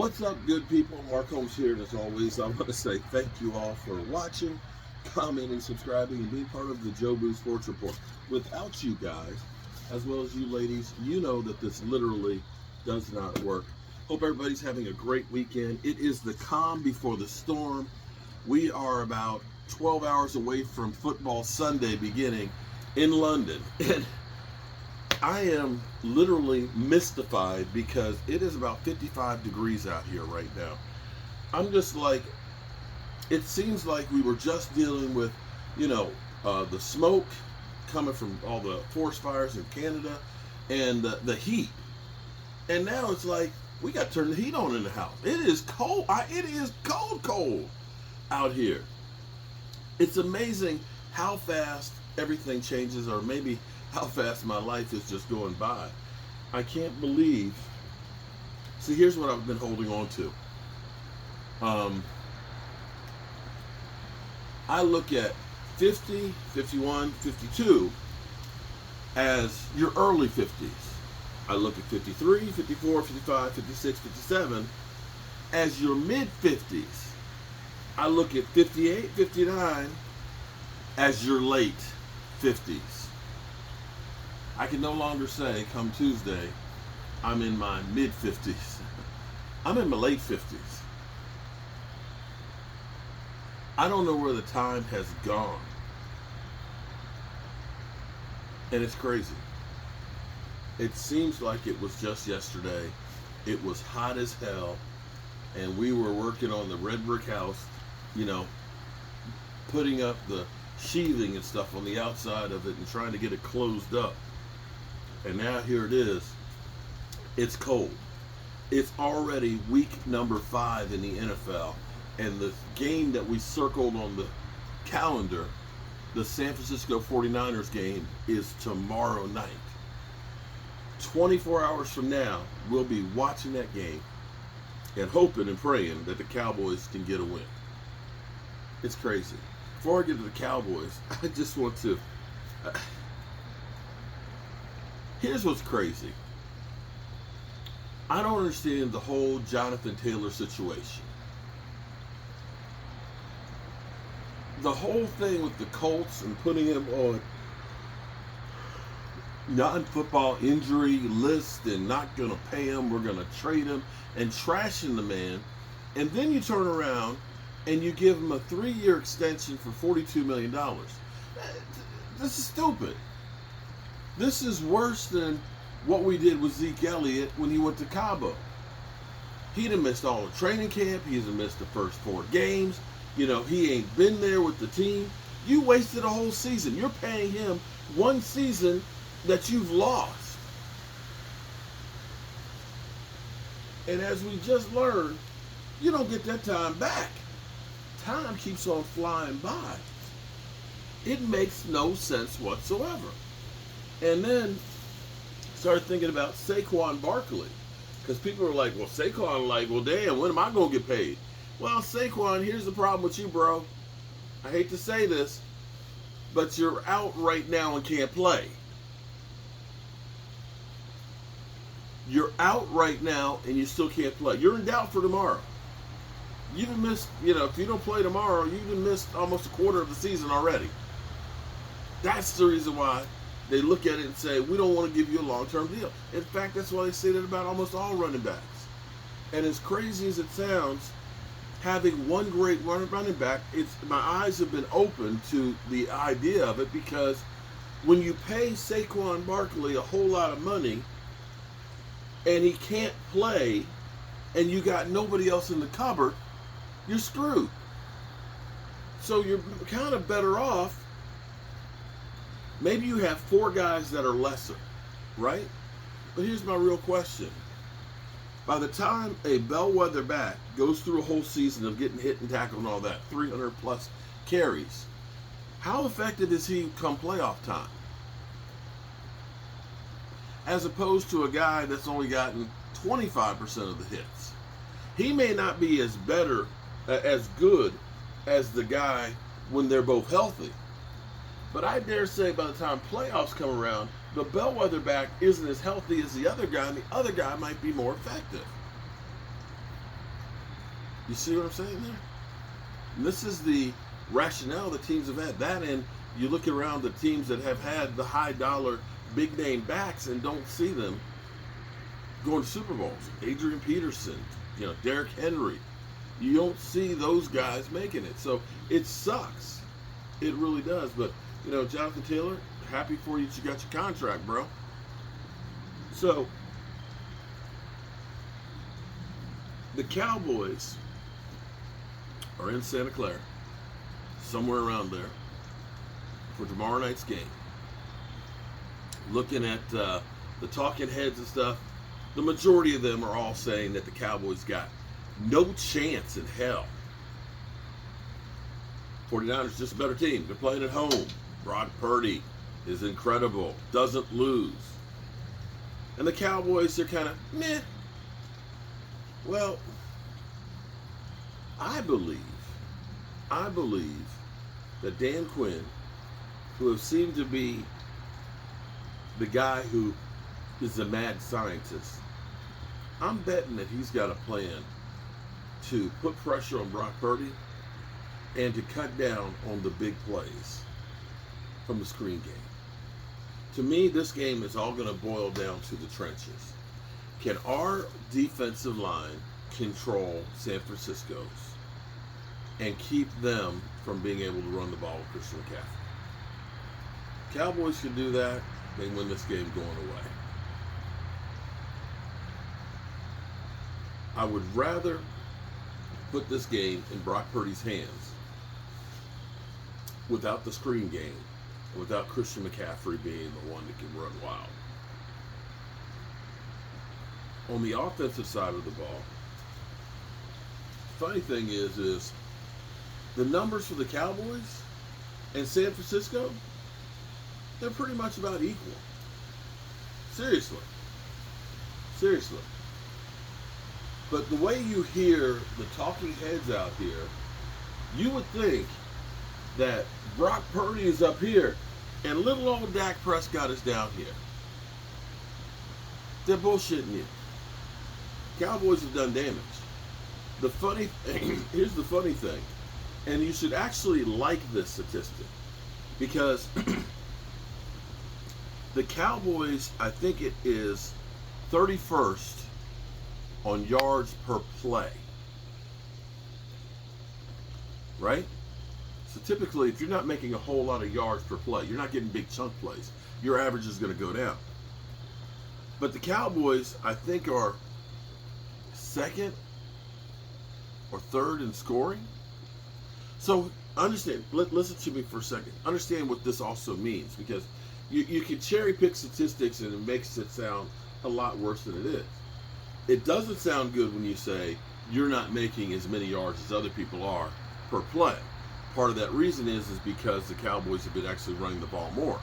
What's up, good people? Mark Holmes here, and as always, I want to say thank you all for watching, commenting, subscribing, and being part of the Joe Boo Sports Report. Without you guys, as well as you ladies, you know that this literally does not work. Hope everybody's having a great weekend. It is the calm before the storm. We are about 12 hours away from football Sunday beginning in London. And I am literally mystified because it is about 55 degrees out here right now. I'm just like, it seems like we were just dealing with, the smoke coming from all the forest fires in Canada and the heat. And now it's like, we got to turn the heat on in the house. It is cold. It is cold out here. It's amazing how fast everything changes, or maybe how fast my life is just going by. I can't believe. See, here's what I've been holding on to. I look at 50, 51, 52 as your early 50s. I look at 53, 54, 55, 56, 57 as your mid 50s. I look at 58, 59 as your late 50s. I can no longer say, come Tuesday, I'm in my mid 50s. I'm in my late 50s. I don't know where the time has gone. And it's crazy. It seems like it was just yesterday. It was hot as hell. And we were working on the red brick house, putting up the sheathing and stuff on the outside of it and trying to get it closed up. And now here it is. It's cold. It's already week number 5 in the NFL. And the game that we circled on the calendar, the San Francisco 49ers game, is tomorrow night. 24 hours from now, we'll be watching that game and hoping and praying that the Cowboys can get a win. It's crazy. Before I get to the Cowboys, I just want to... Here's what's crazy. I don't understand the whole Jonathan Taylor situation. The whole thing with the Colts and putting him on non-football injury list and not going to pay him, we're going to trade him, and trashing the man. And then you turn around and you give him a 3-year extension for $42 million. This is stupid. This is worse than what we did with Zeke Elliott when he went to Cabo. He'd have missed all the training camp. He'd have missed the first 4 games. He ain't been there with the team. You wasted a whole season. You're paying him 1 season that you've lost. And as we just learned, you don't get that time back. Time keeps on flying by. It makes no sense whatsoever. And then started thinking about Saquon Barkley. Because people are like, well, Saquon, well, damn, when am I going to get paid? Well, Saquon, here's the problem with you, bro. I hate to say this, but you're out right now and can't play. You're out right now and you still can't play. You're in doubt for tomorrow. You've missed, if you don't play tomorrow, you've missed almost a quarter of the season already. That's the reason why they look at it and say, we don't want to give you a long-term deal. In fact, that's why they say that about almost all running backs. And as crazy as it sounds, having one great running back, my eyes have been open to the idea of it, because when you pay Saquon Barkley a whole lot of money and he can't play and you got nobody else in the cupboard, you're screwed. So you're kind of better off. Maybe you have 4 guys that are lesser, right? But here's my real question. By the time a bellwether back goes through a whole season of getting hit and tackled and all that, 300 plus carries, how effective is he come playoff time? As opposed to a guy that's only gotten 25% of the hits. He may not be as good as the guy when they're both healthy. But I dare say by the time playoffs come around, the bellwether back isn't as healthy as the other guy, and the other guy might be more effective. You see what I'm saying there? And this is the rationale that teams have had. That, and you look around the teams that have had the high dollar, big name backs and don't see them going to Super Bowls. Adrian Peterson, Derrick Henry. You don't see those guys making it. So it sucks. It really does. But, Jonathan Taylor, happy for you that you got your contract, bro. So, the Cowboys are in Santa Clara, somewhere around there, for tomorrow night's game. Looking at the talking heads and stuff, the majority of them are all saying that the Cowboys got no chance in hell. 49ers just a better team. They're playing at home. Brock Purdy is incredible. Doesn't lose. And the Cowboys, they're kind of meh. Well, I believe that Dan Quinn, who seemed to be the guy who is a mad scientist, I'm betting that he's got a plan to put pressure on Brock Purdy and to cut down on the big plays from the screen game. To me, this game is all going to boil down to the trenches. Can our defensive line control San Francisco's and keep them from being able to run the ball with Christian McCaffrey? Cowboys can do that. They win this game going away. I would rather put this game in Brock Purdy's hands without the screen game and without Christian McCaffrey being the one that can run wild. On the offensive side of the ball, funny thing is the numbers for the Cowboys and San Francisco, they're pretty much about equal. Seriously. But the way you hear the talking heads out here, you would think that Brock Purdy is up here and little old Dak Prescott is down here. They're bullshitting you. Cowboys have done damage. The funny thing, here's the funny thing, and you should actually like this statistic, because the Cowboys, I think it is 31st on yards per play. Right? So typically, if you're not making a whole lot of yards per play, you're not getting big chunk plays, your average is going to go down. But the Cowboys, I think, are second or third in scoring. So understand, listen to me for a second. Understand what this also means, because you can cherry pick statistics and it makes it sound a lot worse than it is. It doesn't sound good when you say you're not making as many yards as other people are per play. Part of that reason is because the Cowboys have been actually running the ball more.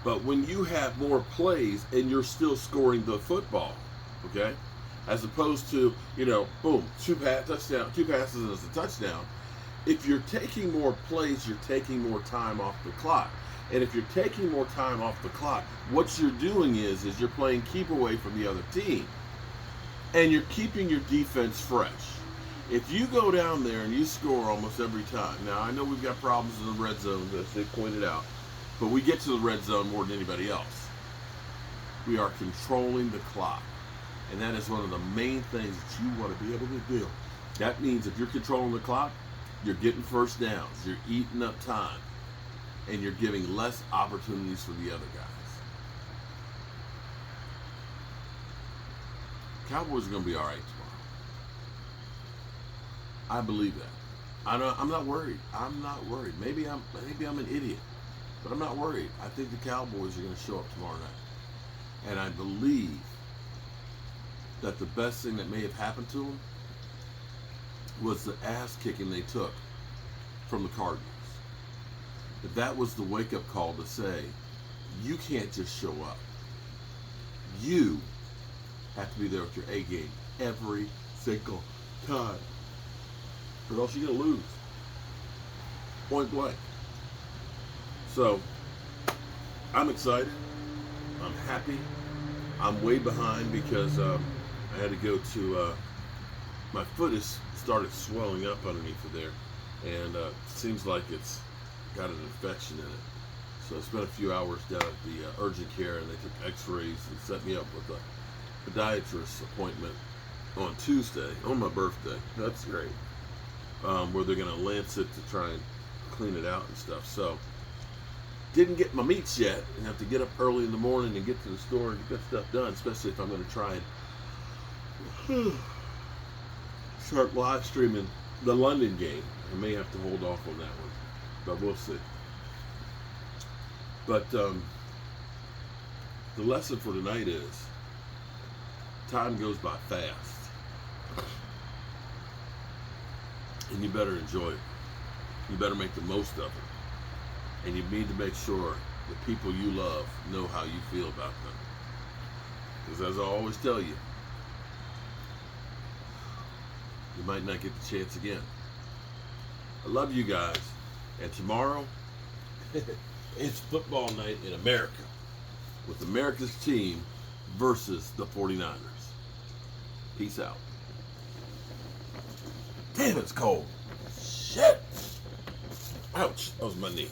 But when you have more plays and you're still scoring the football, okay, as opposed to, boom, two passes and it's a touchdown. If you're taking more plays, you're taking more time off the clock. And if you're taking more time off the clock, what you're doing is you're playing keep away from the other team. And you're keeping your defense fresh. If you go down there and you score almost every time, now I know we've got problems in the red zone, as they pointed out, but we get to the red zone more than anybody else. We are controlling the clock. And that is one of the main things that you want to be able to do. That means if you're controlling the clock, you're getting first downs, you're eating up time, and you're giving less opportunities for the other guys. Cowboys are going to be all right tomorrow. I believe that. I'm not worried. I'm not worried. Maybe I'm an idiot, but I'm not worried. I think the Cowboys are going to show up tomorrow night, and I believe that the best thing that may have happened to them was the ass kicking they took from the Cardinals. That was the wake-up call to say, you can't just show up. You have to be there with your A game every single time, or else you're going to lose. Point blank. So, I'm excited. I'm happy. I'm way behind because I had to go to my foot has started swelling up underneath of there, and seems like it's got an infection in it. So I spent a few hours down at the urgent care, and they took x-rays and set me up with a podiatrist appointment on Tuesday, on my birthday. That's great. Where they're going to lance it to try and clean it out and stuff. So didn't get my meats yet. I have to get up early in the morning and get to the store and get that stuff done, especially if I'm going to try and start live streaming the London game. I may have to hold off on that one, but we'll see. But the lesson for tonight is time goes by fast, and you better enjoy it. You better make the most of it, and you need to make sure the people you love know how you feel about them. Because as I always tell you, you might not get the chance again. I love you guys, and tomorrow it's football night in America with America's team versus the 49ers. Peace out. Damn, it's cold. Shit. Ouch. That was my knee.